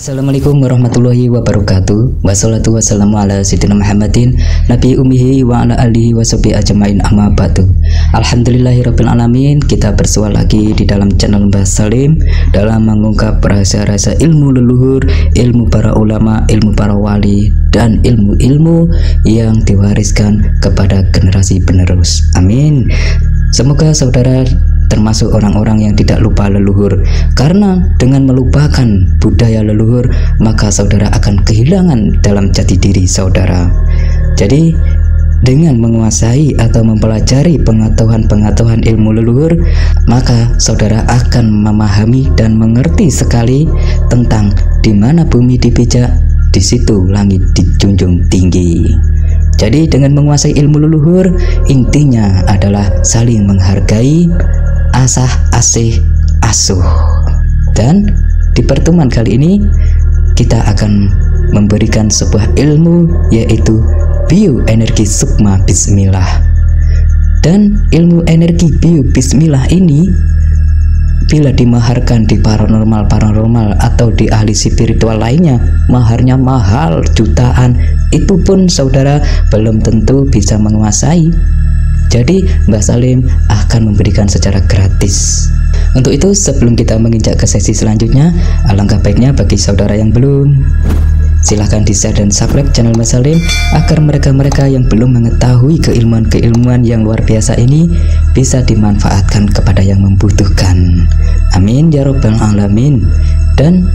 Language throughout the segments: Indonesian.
Assalamualaikum warahmatullahi wabarakatuh. Wassalatu wassalamu ala sayyidina Muhammadin nabi ummihi wa ala alihi washabihi ajmain amma ba'du. Alhamdulillahirabbil alamin. Kita bersua lagi di dalam channel Mbah Salim dalam mengungkap rahasia-rahasia ilmu leluhur, ilmu para ulama, ilmu para wali, dan ilmu-ilmu yang diwariskan kepada generasi penerus. Amin. Semoga saudara termasuk orang-orang yang tidak lupa leluhur, karena dengan melupakan budaya leluhur maka saudara akan kehilangan dalam jati diri saudara. Jadi dengan menguasai atau mempelajari pengetahuan-pengetahuan ilmu leluhur, maka saudara akan memahami dan mengerti sekali tentang di mana bumi dipijak, di situ langit dijunjung tinggi. Jadi dengan menguasai ilmu leluhur, intinya adalah saling menghargai, asah, asih, asuh. Dan di pertemuan kali ini kita akan memberikan sebuah ilmu, yaitu bioenergi sukma bismillah. Dan ilmu energi bio bismillah ini bila dimaharkan di paranormal atau di ahli spiritual lainnya, maharnya mahal jutaan. Itu pun saudara belum tentu bisa menguasai. Jadi Mbah Salim akan memberikan secara gratis. Untuk itu sebelum kita menginjak ke sesi selanjutnya, alangkah baiknya bagi saudara yang belum, silahkan di-share dan subscribe channel Mbah Salim agar mereka-mereka yang belum mengetahui keilmuan-keilmuan yang luar biasa ini bisa dimanfaatkan kepada yang membutuhkan. Amin ya rabbal alamin. Dan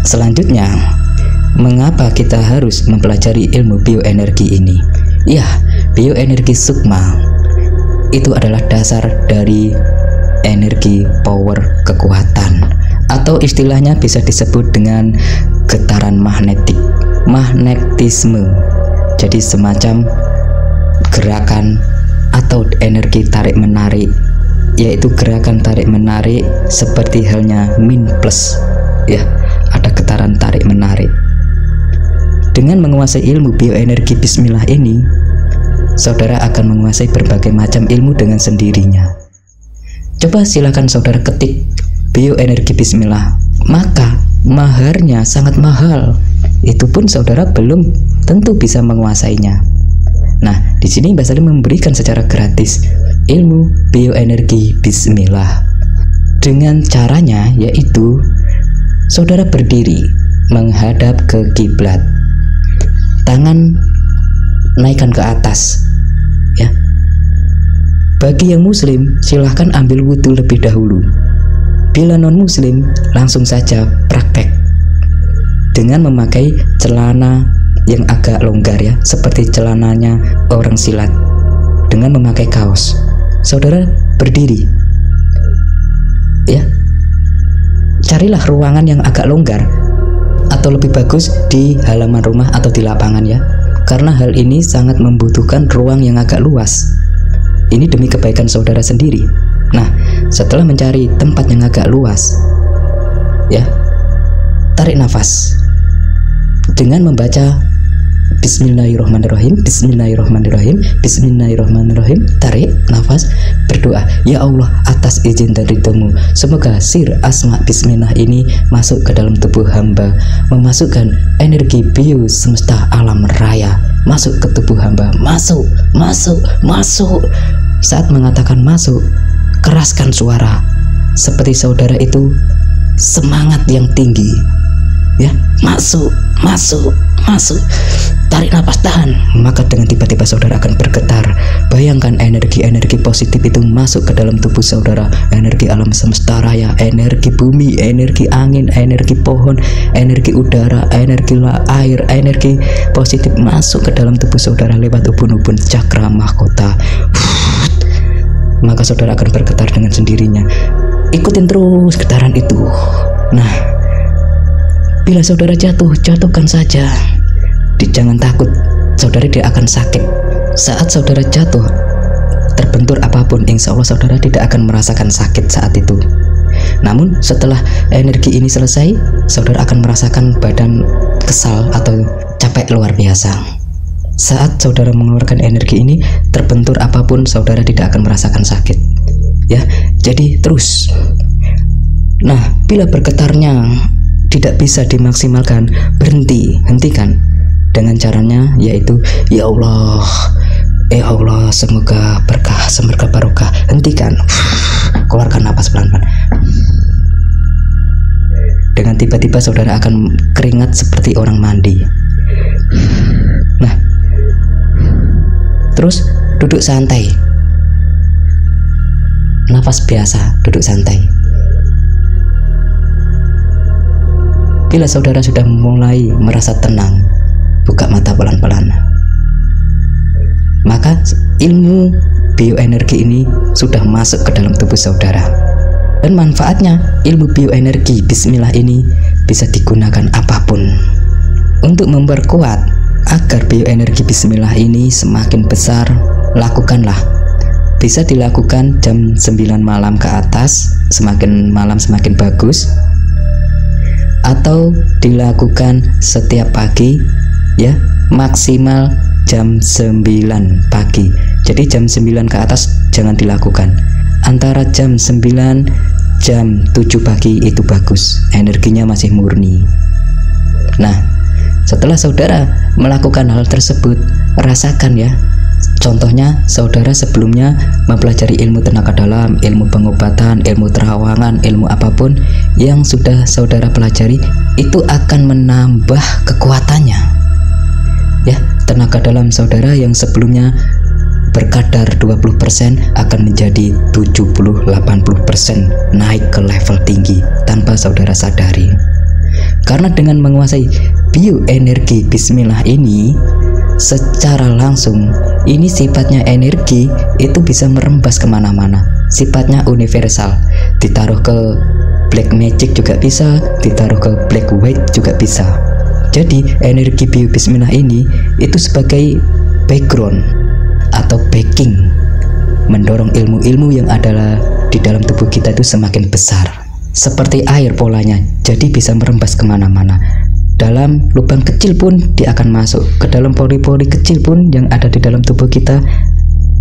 selanjutnya, mengapa kita harus mempelajari ilmu bioenergi ini? Ya, bioenergi sukma itu adalah dasar dari energi power kekuatan, atau istilahnya bisa disebut dengan getaran magnetik, magnetisme. Jadi semacam gerakan atau energi tarik menarik, yaitu gerakan tarik menarik seperti halnya min plus, ya, ada getaran tarik menarik. Dengan menguasai ilmu bioenergi bismillah ini, saudara akan menguasai berbagai macam ilmu dengan sendirinya. Coba silakan saudara ketik bioenergi bismillah, maka maharnya sangat mahal. Itu pun saudara belum tentu bisa menguasainya. Nah, di sini Mbah Salim memberikan secara gratis ilmu bioenergi bismillah. Dengan caranya yaitu saudara berdiri menghadap ke kiblat, tangan naikkan ke atas, ya. Bagi yang muslim silahkan ambil wudhu lebih dahulu. Bila non muslim langsung saja praktek dengan memakai celana yang agak longgar, ya, seperti celananya orang silat, dengan memakai kaos. Saudara berdiri, ya, carilah ruangan yang agak longgar, atau lebih bagus di halaman rumah atau di lapangan, ya, karena hal ini sangat membutuhkan ruang yang agak luas. Ini demi kebaikan saudara sendiri. Nah, setelah mencari tempat yang agak luas, ya, tarik nafas dengan membaca Bismillahirrahmanirrahim, Bismillahirrahmanirrahim, Bismillahirrahmanirrahim. Tarik nafas, berdoa, ya Allah, atas izin dan ridhomu, semoga sir asma bismillah ini masuk ke dalam tubuh hamba, memasukkan energi bio semesta alam raya masuk ke tubuh hamba. Masuk, masuk, masuk. Saat mengatakan masuk, keraskan suara seperti saudara itu semangat yang tinggi, ya, masuk, masuk, masuk. Tarik nafas, tahan, maka dengan tiba-tiba saudara akan bergetar. Bayangkan energi-energi positif itu masuk ke dalam tubuh saudara, energi alam semesta raya, energi bumi, energi angin, energi pohon, energi udara, energi air, energi positif masuk ke dalam tubuh saudara lewat ubun-ubun cakra mahkota. Maka saudara akan bergetar dengan sendirinya. Ikutin terus getaran itu. Nah, bila saudara jatuh, jatuhkan saja. Jangan takut, saudara tidak akan sakit. Saat saudara jatuh, terbentur apapun, insya Allah saudara tidak akan merasakan sakit saat itu. Namun setelah energi ini selesai, saudara akan merasakan badan kesal atau capek luar biasa. Saat saudara mengeluarkan energi ini, terbentur apapun, saudara tidak akan merasakan sakit, ya. Jadi terus. Nah, bila bergetarnya tidak bisa dimaksimalkan, hentikan dengan caranya, yaitu ya Allah, semoga berkah, semoga barokah. Hentikan, keluarkan napas pelan-pelan. Dengan tiba-tiba saudara akan keringat seperti orang mandi. Nah, terus duduk santai, nafas biasa, duduk santai. Bila saudara sudah mulai merasa tenang, buka mata pelan-pelan. Maka ilmu bioenergi ini sudah masuk ke dalam tubuh saudara. Dan manfaatnya, ilmu bioenergi bismillah ini bisa digunakan apapun. Untuk memperkuat agar bioenergi bismillah ini semakin besar, lakukanlah. Bisa dilakukan jam 9 malam ke atas, semakin malam semakin bagus. Atau dilakukan setiap pagi, ya, maksimal jam 9 pagi. Jadi jam 9 ke atas jangan dilakukan. Antara jam 9 jam 7 pagi itu bagus, energinya masih murni. Nah, setelah saudara melakukan hal tersebut, rasakan ya. Contohnya, saudara sebelumnya mempelajari ilmu tenaga dalam, ilmu pengobatan, ilmu terawangan, ilmu apapun yang sudah saudara pelajari, itu akan menambah kekuatannya. Ya, tenaga dalam saudara yang sebelumnya berkadar 20% akan menjadi 70-80%, naik ke level tinggi tanpa saudara sadari. Karena dengan menguasai bioenergi bismillah ini secara langsung, ini sifatnya energi itu bisa merembas kemana-mana, sifatnya universal. Ditaruh ke black magic juga bisa, ditaruh ke black white juga bisa. Jadi energi bio bismillah ini itu sebagai background atau backing, mendorong ilmu-ilmu yang ada di dalam tubuh kita itu semakin besar. Seperti air polanya, jadi bisa merembas kemana-mana. Dalam lubang kecil pun dia akan masuk, ke dalam pori-pori kecil pun yang ada di dalam tubuh kita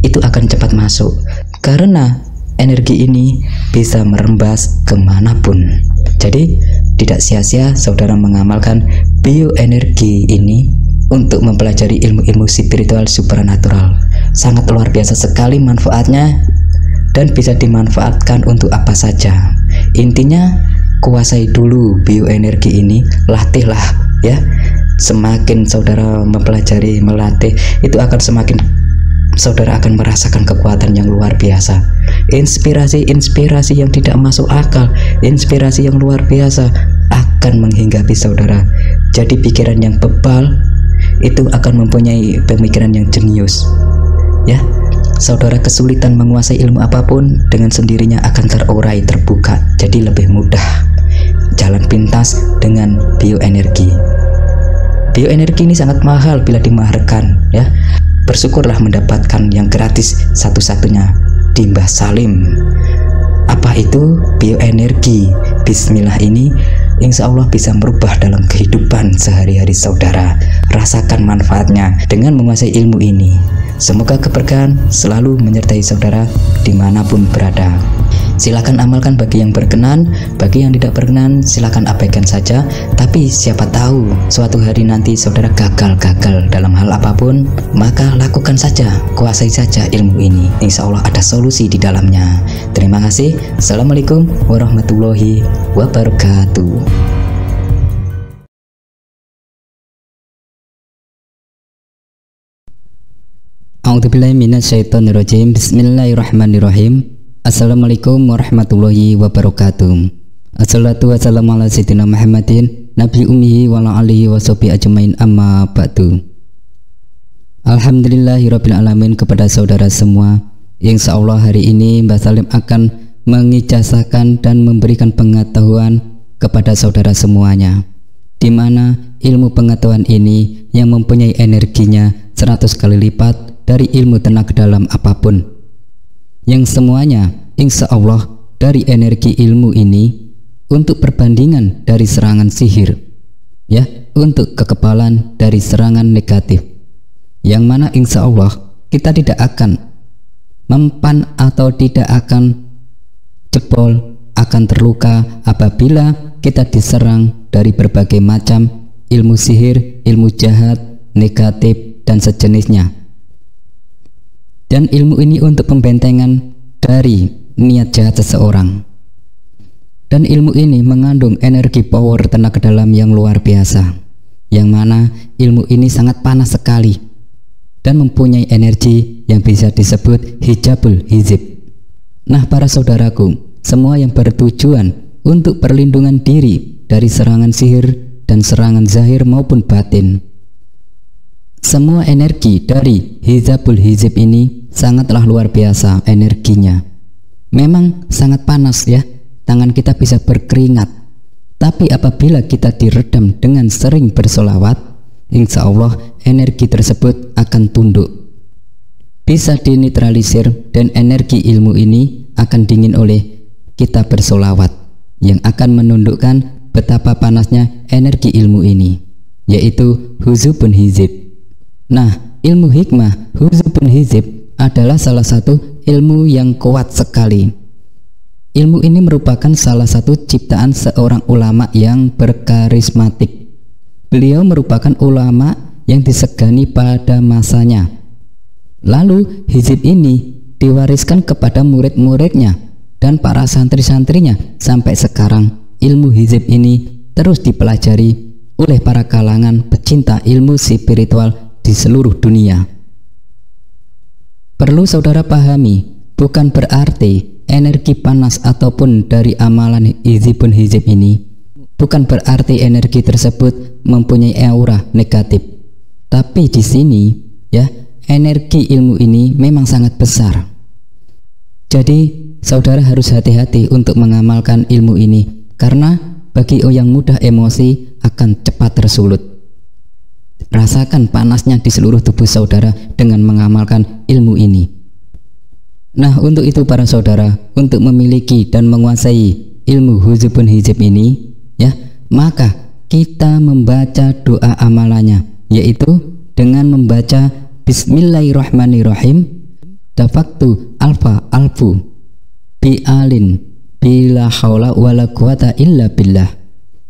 itu akan cepat masuk. Karena energi ini bisa merembas kemanapun. Jadi tidak sia-sia saudara mengamalkan bioenergi ini untuk mempelajari ilmu-ilmu spiritual supernatural. Sangat luar biasa sekali manfaatnya dan bisa dimanfaatkan untuk apa saja. Intinya kuasai dulu bioenergi ini, latihlah ya. Semakin saudara mempelajari, melatih, itu akan semakin saudara akan merasakan kekuatan yang luar biasa. Inspirasi yang tidak masuk akal, inspirasi yang luar biasa akan menghinggapi saudara. Jadi pikiran yang bebal itu akan mempunyai pemikiran yang jenius. Ya, saudara kesulitan menguasai ilmu apapun, dengan sendirinya akan terurai, terbuka, jadi lebih mudah jalan pintas dengan bioenergi. Bioenergi ini sangat mahal bila dimaharkan ya. Bersyukurlah mendapatkan yang gratis satu-satunya di Mbah Salim. Apa itu bioenergi bismillah ini? Insya Allah bisa merubah dalam kehidupan sehari-hari saudara. Rasakan manfaatnya dengan menguasai ilmu ini. Semoga keberkahan selalu menyertai saudara dimanapun berada. Silakan amalkan bagi yang berkenan, bagi yang tidak berkenan silakan abaikan saja. Tapi siapa tahu suatu hari nanti saudara gagal dalam hal apapun, maka lakukan saja, kuasai saja ilmu ini. Insya Allah ada solusi di dalamnya. Terima kasih. Assalamualaikum warahmatullahi wabarakatuh. A'udzubillahi minasyaitonirrajim. Bismillahirrahmanirrahim. Assalamualaikum warahmatullahi wabarakatuh. Assalatu wassalamu ala sayyidina Muhammadin nabi ummihi wa ala alihi wa sahbihi ajmain, amma ba'du. Alhamdulillahirabbil alamin. Kepada saudara semua, insyaallah hari ini Mbah Salim akan mengijazahkan dan memberikan pengetahuan kepada saudara semuanya, di mana ilmu pengetahuan ini yang mempunyai energinya 100 kali lipat dari ilmu tenaga dalam apapun, yang semuanya insya Allah dari energi ilmu ini untuk perbandingan dari serangan sihir ya, untuk kekebalan dari serangan negatif, yang mana insya Allah kita tidak akan mempan atau tidak akan jebol, akan terluka apabila kita diserang dari berbagai macam ilmu sihir, ilmu jahat, negatif, dan sejenisnya. Dan ilmu ini untuk pembentengan dari niat jahat seseorang. Dan ilmu ini mengandung energi power tenaga dalam yang luar biasa, yang mana ilmu ini sangat panas sekali dan mempunyai energi yang bisa disebut hijabul hizib. Nah para saudaraku, semua yang bertujuan untuk perlindungan diri dari serangan sihir dan serangan zahir maupun batin, semua energi dari hijabul hizib ini sangatlah luar biasa energinya. Memang sangat panas ya, tangan kita bisa berkeringat, tapi apabila kita diredam dengan sering bersolawat, insya Allah energi tersebut akan tunduk, bisa dinetralisir, dan energi ilmu ini akan dingin oleh kita bersolawat, yang akan menundukkan betapa panasnya energi ilmu ini, yaitu huzubun hizib. Nah, ilmu hikmah huzubun hizib adalah salah satu ilmu yang kuat sekali. Ilmu ini merupakan salah satu ciptaan seorang ulama yang berkarismatik. Beliau merupakan ulama yang disegani pada masanya. Lalu hizib ini diwariskan kepada murid-muridnya dan para santri-santrinya sampai sekarang. Ilmu hizib ini terus dipelajari oleh para kalangan pecinta ilmu spiritual di seluruh dunia. Perlu saudara pahami, bukan berarti energi panas ataupun dari amalan hizibun hizib ini, bukan berarti energi tersebut mempunyai aura negatif. Tapi di sini ya, energi ilmu ini memang sangat besar. Jadi saudara harus hati-hati untuk mengamalkan ilmu ini, karena bagi yang mudah emosi akan cepat tersulut. Rasakan panasnya di seluruh tubuh saudara dengan mengamalkan ilmu ini. Nah, untuk itu para saudara, untuk memiliki dan menguasai ilmu huzubun hizib ini ya, maka kita membaca doa amalannya, yaitu dengan membaca Bismillahirrahmanirrahim, dafaktu alfa alfu bi'alin bila haula wala quwata illa billah.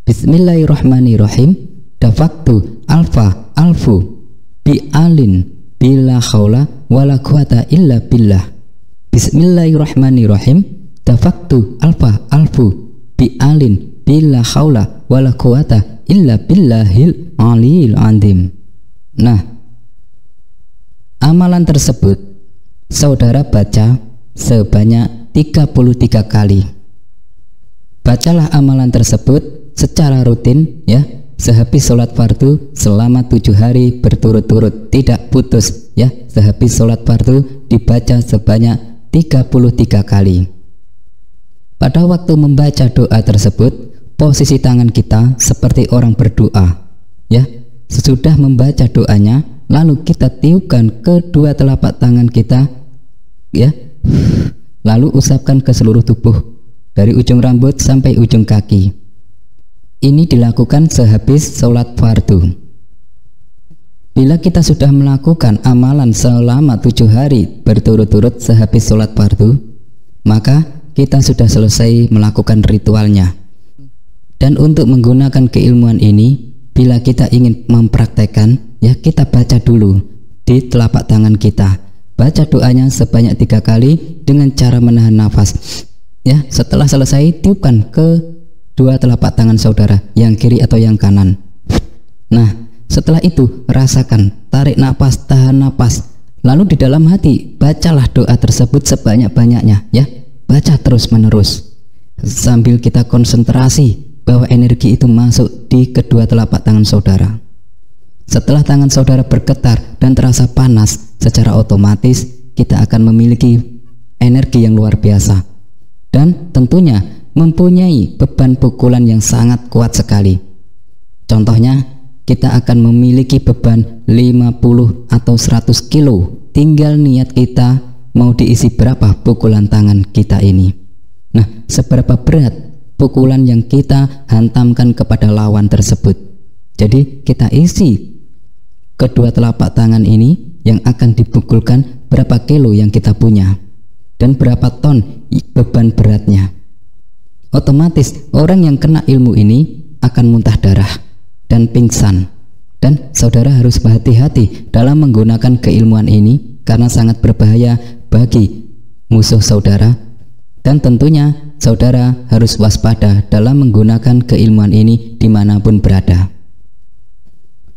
Bismillahirrahmanirrahim, dafaktu alfa alfu bi'alin bila haula wala quwata illa billah. Bismillahirrahmanirrahim, dafaktu alfa alfu bi'alin bila haula wala quwata illa billahil aliyil azim. Nah, amalan tersebut saudara baca sebanyak 33 kali. Bacalah amalan tersebut secara rutin ya, sehabis sholat fardu selama 7 hari berturut-turut, tidak putus ya. Sehabis sholat fardu dibaca sebanyak 33 kali. Pada waktu membaca doa tersebut, posisi tangan kita seperti orang berdoa ya. Sesudah membaca doanya, lalu kita tiupkan kedua telapak tangan kita ya, lalu usapkan ke seluruh tubuh dari ujung rambut sampai ujung kaki. Ini dilakukan sehabis sholat fardu. Bila kita sudah melakukan amalan selama 7 hari berturut-turut sehabis sholat fardu, maka kita sudah selesai melakukan ritualnya. Dan untuk menggunakan keilmuan ini, bila kita ingin mempraktekkan ya, kita baca dulu di telapak tangan kita. Baca doanya sebanyak 3 kali dengan cara menahan nafas ya. Setelah selesai, tiupkan ke dua telapak tangan saudara, yang kiri atau yang kanan. Nah, setelah itu rasakan, tarik napas, tahan napas, lalu di dalam hati bacalah doa tersebut sebanyak-banyaknya ya. Baca terus menerus sambil kita konsentrasi bahwa energi itu masuk di kedua telapak tangan saudara. Setelah tangan saudara bergetar dan terasa panas, secara otomatis kita akan memiliki energi yang luar biasa, dan tentunya mempunyai beban pukulan yang sangat kuat sekali. Contohnya, kita akan memiliki beban 50 atau 100 kilo, tinggal niat kita mau diisi berapa pukulan tangan kita ini. Nah, seberapa berat pukulan yang kita hantamkan kepada lawan tersebut. Jadi kita isi kedua telapak tangan ini yang akan dipukulkan berapa kilo yang kita punya dan berapa ton beban beratnya. Otomatis orang yang kena ilmu ini akan muntah darah dan pingsan. Dan saudara harus berhati-hati dalam menggunakan keilmuan ini karena sangat berbahaya bagi musuh saudara. Dan tentunya saudara harus waspada dalam menggunakan keilmuan ini dimanapun berada.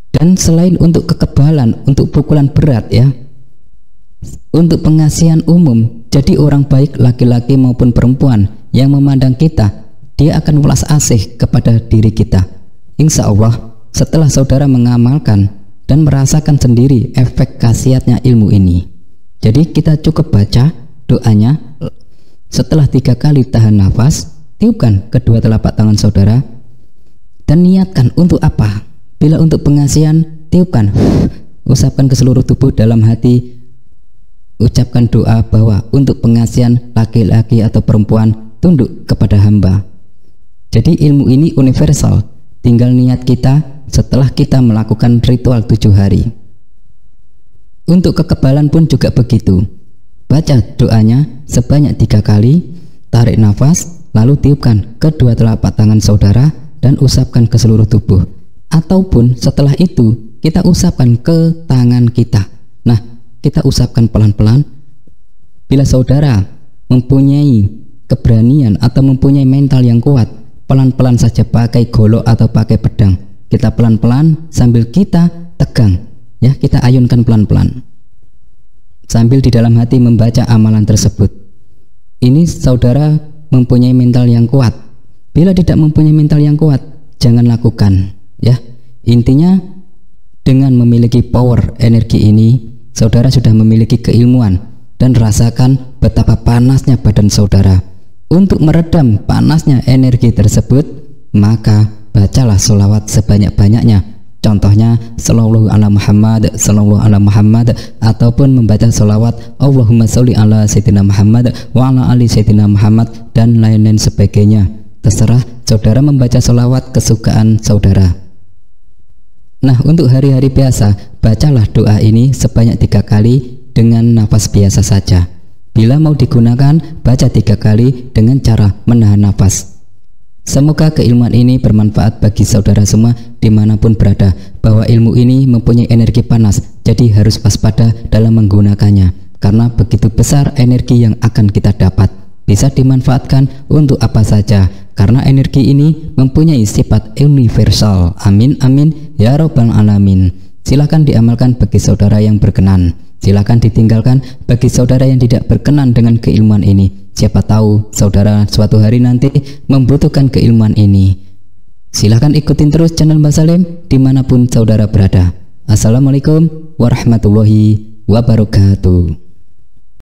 Dan selain untuk kekebalan, untuk pukulan berat ya, untuk pengasihan umum, jadi orang baik laki-laki maupun perempuan yang memandang kita, dia akan welas asih kepada diri kita. Insya Allah setelah saudara mengamalkan dan merasakan sendiri efek khasiatnya ilmu ini. Jadi kita cukup baca doanya. Setelah 3 kali tahan nafas, tiupkan kedua telapak tangan saudara dan niatkan untuk apa? Bila untuk pengasihan, tiupkan, usapkan ke seluruh tubuh. Dalam hati ucapkan doa bahwa untuk pengasihan laki-laki atau perempuan tunduk kepada hamba. Jadi ilmu ini universal, tinggal niat kita setelah kita melakukan ritual 7 hari. Untuk kekebalan pun juga begitu. Baca doanya sebanyak 3 kali, tarik nafas, lalu tiupkan kedua telapak tangan saudara dan usapkan ke seluruh tubuh. Ataupun setelah itu kita usapkan ke tangan kita. Nah, kita usapkan pelan-pelan. Bila saudara mempunyai keberanian atau mempunyai mental yang kuat, pelan-pelan saja pakai golok atau pakai pedang. Kita pelan-pelan sambil kita tegang ya, kita ayunkan pelan-pelan sambil di dalam hati membaca amalan tersebut. Ini saudara mempunyai mental yang kuat. Bila tidak mempunyai mental yang kuat, jangan lakukan ya. Intinya dengan memiliki power energi ini, saudara sudah memiliki keilmuan dan rasakan betapa panasnya badan saudara. Untuk meredam panasnya energi tersebut, maka bacalah sholawat sebanyak-banyaknya. Contohnya sallallahu ala Muhammad, sallallahu ala Muhammad, ataupun membaca sholawat Allahumma sholli ala sayyidina Muhammad wa ala ali sayyidina Muhammad dan lain-lain sebagainya. Terserah saudara membaca sholawat kesukaan saudara. Nah, untuk hari-hari biasa, bacalah doa ini sebanyak 3 kali dengan nafas biasa saja. Bila mau digunakan, baca 3 kali dengan cara menahan nafas. Semoga keilmuan ini bermanfaat bagi saudara semua dimanapun berada, bahwa ilmu ini mempunyai energi panas, jadi harus waspada dalam menggunakannya, karena begitu besar energi yang akan kita dapat. Bisa dimanfaatkan untuk apa saja, karena energi ini mempunyai sifat universal. Amin amin ya robbal alamin. Silakan diamalkan bagi saudara yang berkenan, silakan ditinggalkan bagi saudara yang tidak berkenan dengan keilmuan ini. Siapa tahu saudara suatu hari nanti membutuhkan keilmuan ini. Silahkan ikutin terus channel Mbah Salim dimanapun saudara berada. Assalamualaikum warahmatullahi wabarakatuh.